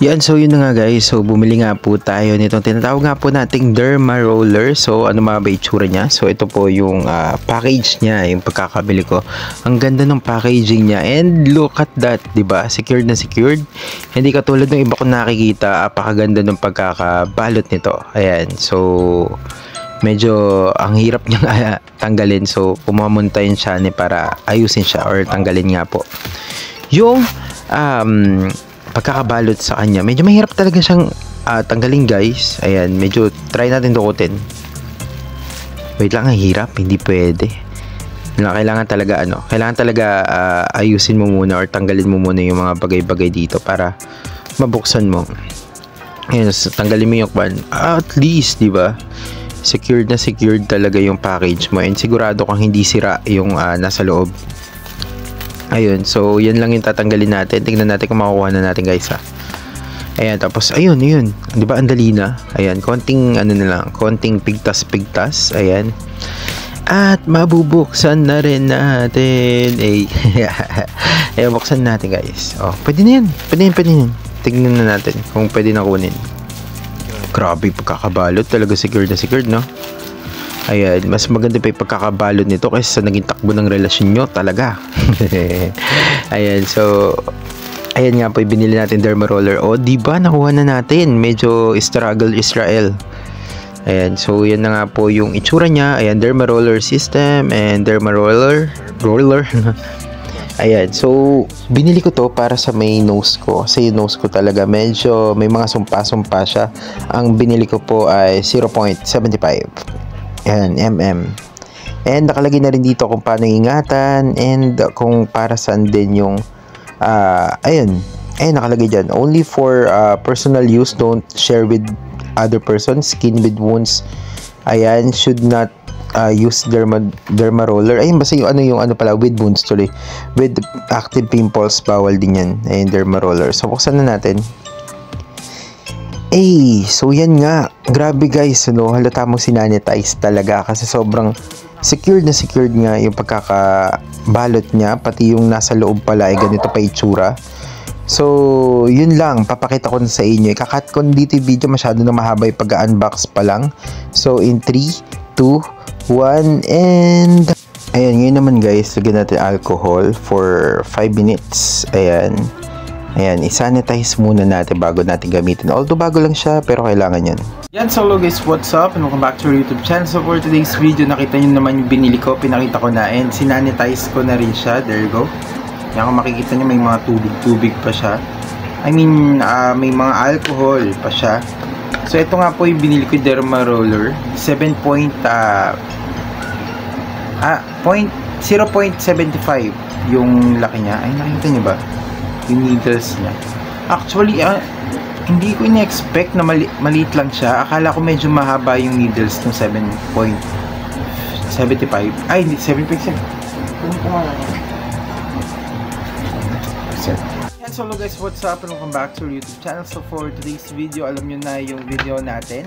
Yan, so yun na nga guys. So bumili nga po tayo nitong tinatawag nga po nating Derma Roller. So ano mga ba itsura niya? So ito po yung package niya, yung pagkakabili ko. Ang ganda ng packaging niya. And look at that, 'di ba? Secured na secured. Hindi katulad ng iba ko nakikita, apakaganda ng pagkakabalot nito. Ayan. So medyo ang hirap niyang tanggalin. So pumamunta yun siya para ayusin siya or tanggalin nga po. Yung pagkakabalot sa kanya, medyo mahirap talaga siyang tanggalin guys. Ayan, medyo try natin dukutin. Wait lang, ang hirap, hindi pwede. Kailangan talaga ayusin mo muna or tanggalin mo muna yung mga bagay-bagay dito para mabuksan mo. Ayan, so, tanggalin mo yung kwan. At least, di ba? Secured na secured talaga yung package mo and sigurado kang hindi sira yung nasa loob. Ayun, so yan lang yung tatanggalin natin. Tingnan natin kung makukuha na natin guys ha. Ayan, tapos ayun. 'Di ba ang dali na? Ayan, konting konting pigtas. Ayan. At mabubuksan na rin natin. Ayan, buksan natin guys. Oh, pwede na yan. Tingnan na natin kung pwede na kunin. Grabe pagkakabalot, talaga secured na secured, no? Ayan, mas maganda pa yung pagkakabalot nito kaysa sa naging takbo ng relasyon nyo talaga. Ayan, so ayan nga po, binili natin Derma Roller. O, diba, nakuha na natin. Medyo struggle Israel. Ayan, so yan na nga po yung itsura niya. Ayan, Derma Roller system and Derma Roller. Ayan, so binili ko to para sa may nose ko. Kasi yung nose ko talaga medyo may mga sumpa-sumpa siya. Ang binili ko po ay 0.75. Ayan, mm. And nakalagay na rin dito kung paano ingatan and kung para saan din yung ayun, nakalagay dyan. Only for personal use, don't share with other persons. Skin with wounds, ayan, should not use derma roller. Ayun, basta yung ano pala, with wounds tuloy. With active pimples, bawal din yan. Ayun, derma roller. So, buksan na natin. So yan nga, grabe guys, no? Halata mong sinanitize talaga kasi sobrang secured nga yung pagkakabalot niya, pati yung nasa loob pala ay ganito pa itsura. So yun lang, papakita ko na sa inyo. Ikakat ko dito yung video, masyado na mahaba yung pag-unbox pa lang. So in 3, 2, 1 and ayan, ngayon naman guys, lagyan natin alcohol for 5 minutes. Ayan, isanitize muna natin bago natin gamitin. Although bago lang siya, pero kailangan yan. Yan, so hello guys, what's up? And welcome back to our YouTube channel. So for today's video, nakita nyo naman yung binili ko. Pinakita ko na and sinanitize ko na rin siya. There you go. Yan, kung makikita nyo, may mga tubig pa siya. I mean, may mga alcohol pa siya. So ito nga po yung binili ko, Derma Roller. 0.75 yung laki niya. Ay, nakikita nyo ba? Yung needles niya. Actually, hindi ko in-expect na maliit lang siya. Akala ko medyo mahaba yung needles ng 7.75. Ay, hindi, 7.7. And so hello guys, what's up? And welcome back to our YouTube channel. So for today's video, alam nyo na yung video natin.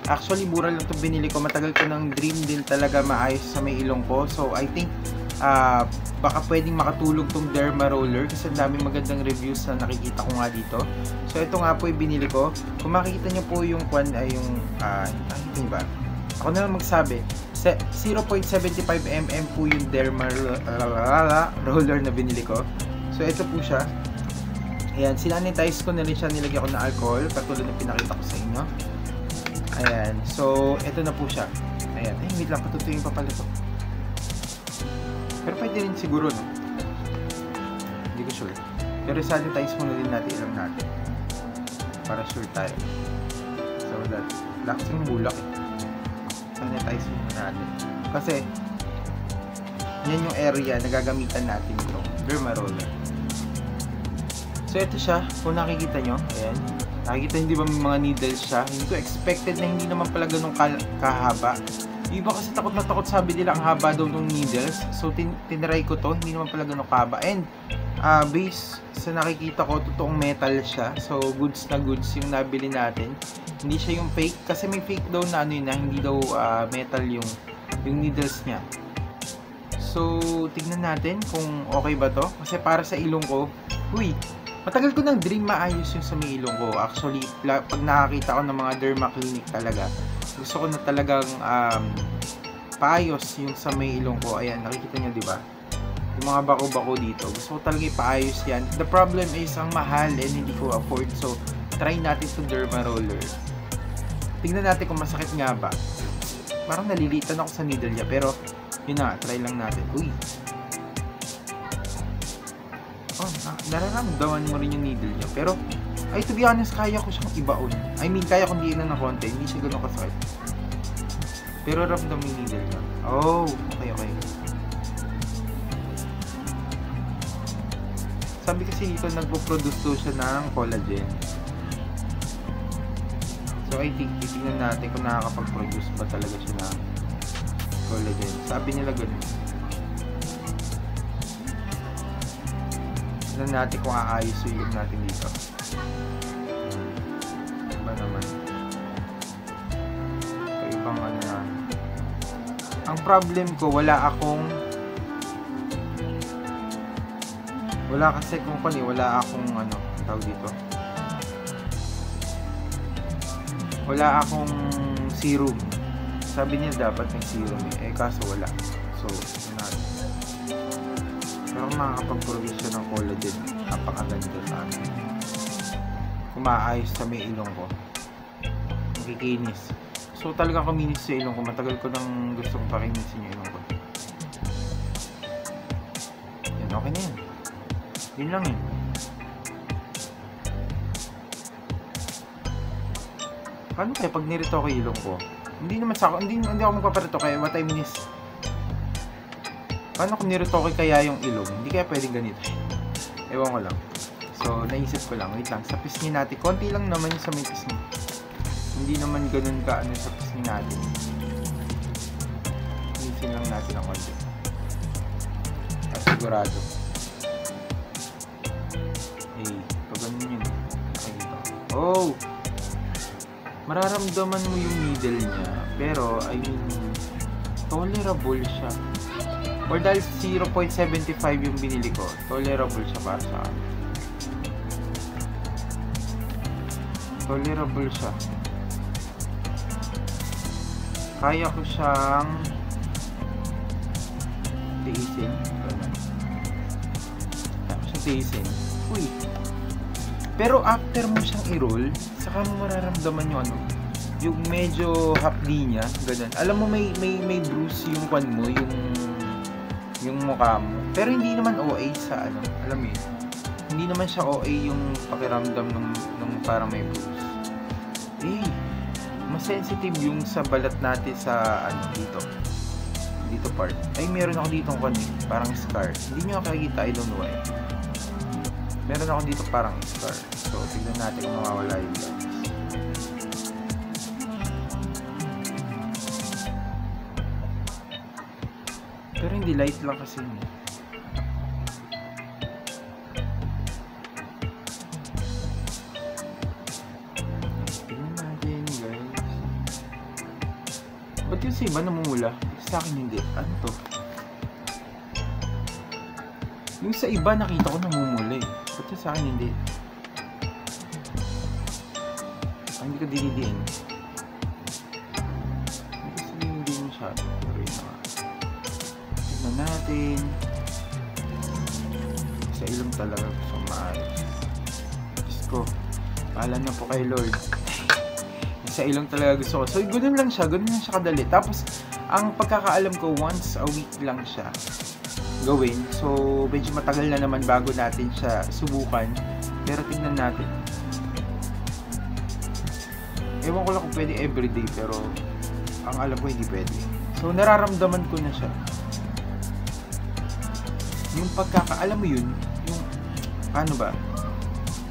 Actually, mura lang ito binili ko. Matagal ko ng dream din talaga maayos sa may ilong ko. So I think baka pwedeng makatulog tong Derma Roller kasi ang daming magandang reviews na nakikita ko nga dito. So ito nga po yung binili ko. Kung makikita nyo po yung hindi ba? Ako na lang magsabi. 0.75 po yung Derma Roller na binili ko. So ito po siya. Ayan, sinanitize ko na rin siya, nilagyan ko ng alcohol katulad ng pinakita ko sa inyo. Ayan, so ito na po siya. Ayan, wait lang, patutuyin pa pala ito. Pero pwede rin siguro, no? Hindi ko sure. Pero sanitize muna din natin, alam natin. Para sure tayo. So that, lakas yung bulak eh. Sanitize muna natin. Kasi, yan yung area na gagamitan natin ito. Derma Roller. So ito siya, kung nakikita nyo, ayan. Nakikita nyo, di ba may mga needles siya? Hindi ko expected na hindi naman pala ganun kahaba. Iba kasi takot na takot, sabi nila ang haba daw ng needles. So tinry ko to, hindi naman pala ganun kahaba. And based sa nakikita ko, totoong metal siya. So goods na goods yung nabili natin. Hindi siya yung fake kasi may fake daw na hindi daw metal yung needles niya. So tignan natin kung okay ba to. Kasi para sa ilong ko, Matagal ko ng dream maayos yung sa may ilong ko. Actually, pag nakakita ko ng mga derma clinic talaga, gusto ko na talagang paayos yung sa may ilong ko. Ayan, nakikita nyo, di ba? Yung mga bako-bako dito. Gusto ko talaga ipaayos yan. The problem is, ang mahal and hindi ko afford. So, try natin to derma roller. Tingnan natin kung masakit nga ba. Parang nalilitan ako sa needle niya. Pero, yun na, try lang natin. Uy! Oh, nararamdaman mo rin yung needle niya. Pero, ay, to be honest, kaya ko siyang ibaon. I mean, kaya kong diinan ng konti. Hindi siya ganun kasakit. Pero, ramdam yung needle niya. Oh, okay. Sabi kasi dito, nagpo-produce to siya ng collagen. So, I think, titignan natin kung nakakapag-produce ba talaga siya ng collagen. Sabi nila ganun. Tignan natin kung aayos yung ilong natin dito. Iba naman. Ito ibang ano na. Ang problem ko, wala kasi kung wala akong ano, tawag dito. Wala akong serum. Sabi niya dapat may serum eh. Kaso wala. So, yun natin. Pero makakapag-produce siya ng collagen. Napakaganda sa akin. Kumaayos sa may ilong ko. Nakikinis. So talagang kuminis sa ilong ko. Matagal ko nang gusto kong pakinisin yung ilong ko. Yan, okay na yan. Yun lang yun. Paano kaya pag nirito ko yung ilong ko? Hindi ako magpaparito kaya what I mean is, paano kung niretoke kaya yung ilong? Hindi kaya pwedeng ganito. Ewan ko lang. So, naisip ko lang. Wait lang. Sa pisngi natin. Konti lang naman yung sa may pisngi. Hindi naman ganun ka ano sa pisngi natin. Isin lang natin ang konti. Sigurado. Eh, pag ganun yun. Nakikita ko. Oh! Mararamdaman mo yung needle niya. Pero, I mean, tolerable siya. Or dahil 0.75 yung binili ko, tolerable siya para sa akin. Tolerable siya. Kaya ko siyang tiisin. Kaya ko siyang tiisin. Uy! Pero after mo siyang i-roll, saka mo mararamdaman yung ano, yung medyo hapdi niya, ganun. Alam mo may bruise yung kwan mo, yung mukha mo. Pero hindi naman OA sa ano, alam mo yun. Hindi naman siya OA yung pakiramdam ng parang may bruise. Eh, mas sensitive yung sa balat natin sa ano dito part. Ay, meron ako ditong kwan eh, parang scar. Hindi nyo makikita, I don't know why. Meron ako dito parang scar. So, tignan natin kung mawawala yun guys. Pero hindi light lang kasi yun. Tignan natin guys. Ba't yung sa iba namumula? Sa akin hindi. Ano to? Yung sa iba nakita ko namumula eh. Ba't yung sa akin hindi? Hindi ko dinidiin. Hindi ko dinidiin masyado. Pero yun na. Tignan natin. Sa ilong talaga gusto maayos. Diyos ko. Paalam na po kay Lord. Sa ilong talaga gusto ko. So, ganun lang siya kadali. Tapos, ang pagkakaalam ko, once a week lang siya gawin. So, medyo matagal na naman bago natin siya subukan. Pero tingnan natin. Ewan ko lang kung pwede everyday, pero ang alam ko hindi pwede. So, nararamdaman ko na siya. Yung pagkakaalam mo yun, yung, paano ba?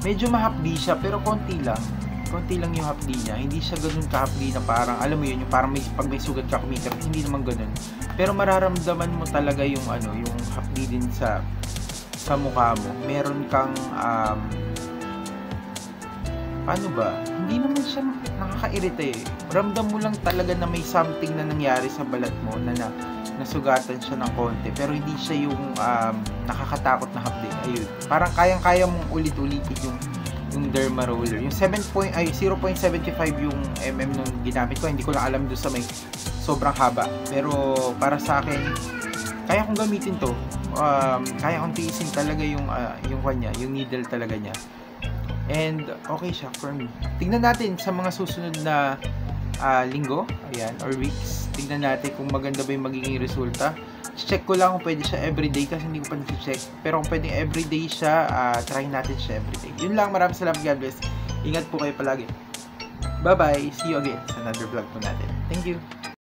Medyo mahapdi siya, pero konti lang. Konti lang yung hapdi niya. Hindi siya ganun kahapdi na parang, alam mo yun, yung parang pag may sugat ka kumikirap, hindi naman ganun. Pero mararamdaman mo talaga yung ano, yung hapdi din sa mukha mo. Meron kang paano ba? Hindi naman siya nakakairita eh. Ramdam mo lang talaga na may something na nangyari sa balat mo na nasugatan siya ng konti, pero hindi siya yung nakakatakot na hapdi. Ayun, parang kayang-kaya mong ulit-ulitin yung derma roller. Yung 0.75 yung nung ginamit ko. Hindi ko lang alam doon sa may sobrang haba, pero para sa akin kaya kong gamitin to. Kaya kong tiisin talaga yung kanya, yung needle talaga niya, and okay siya for me. Tingnan natin sa mga susunod na linggo, ayan, or weeks. Tingnan natin kung maganda ba yung magiging resulta. Check ko lang kung pwede siya everyday kasi hindi ko pa nasi-check. Pero kung pwede everyday siya, try natin siya everyday. Yun lang, maraming salamat, God bless. Ingat po kayo palagi. Bye bye, see you again sa another vlog po natin. Thank you.